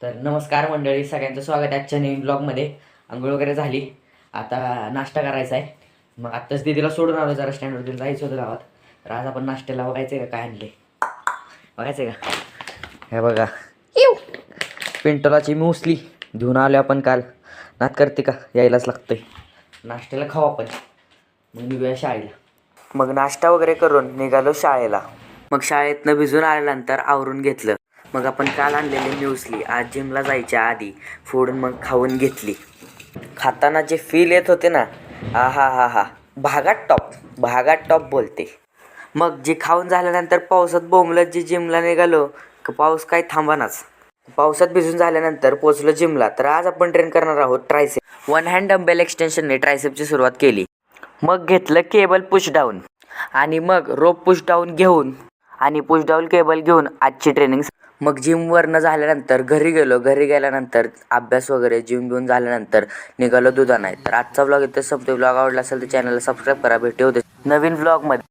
तर नमस्कार मंडळी, सगळ्यांचं स्वागत आहे आजच्या नवीन ब्लॉगमध्ये. अंघोळ वगैरे झाली, आता नाश्ता करायचा आहे. मग आत्ताच दीदीला सोडून आलो, जरा स्टँडवरती जायचं होतं गावात. तर आज आपण नाश्त्याला बघायचं आहे का काय आणले, बघायचं आहे का. हे बघा, पिंटोलाची मुसली घेऊन आलो आपण काल. नात करते का, यायलाच लागतंय. नाश्त्याला खाऊ आपण, मग निघूया शाळेला. मग नाश्ता वगैरे करून निघालो शाळेला. मग शाळेतनं भिजून आल्यानंतर आवरून घेतलं. मग आपण काल आणलेली म्युसली आज जिमला जायच्या आधी फोडून मग खाऊन घेतली. खाताना जे फील येत होते ना, हा हा हा हा, भागात टॉप बोलते. मग जे खाऊन झाल्यानंतर पावसात बोंबलत जे जिमला निघालो, पाऊस काही थांबानाच. पावसात भिजून झाल्यानंतर पोचलो जिमला. तर आज आपण ट्रेन करणार आहोत ट्रायसेप. वन हँड डंबेल एक्सटेन्शनने ट्रायसेपची सुरुवात केली. मग घेतलं केबल पुश डाऊन आणि मग रोप पुश डाऊन घेऊन आणि पुश डाऊन केबल घेऊन आजची ट्रेनिंग. मग जिमवरनं झाल्यानंतर घरी गेलो. घरी गेल्यानंतर अभ्यास वगैरे जिम घेऊन झाल्यानंतर निघालो दुधानात. तर आजचा ब्लॉग इथं संपतो. ब्लॉग आवडला असेल तर चॅनलला सबस्क्राईब करा. भेटू होते नवीन ब्लॉगमध्ये.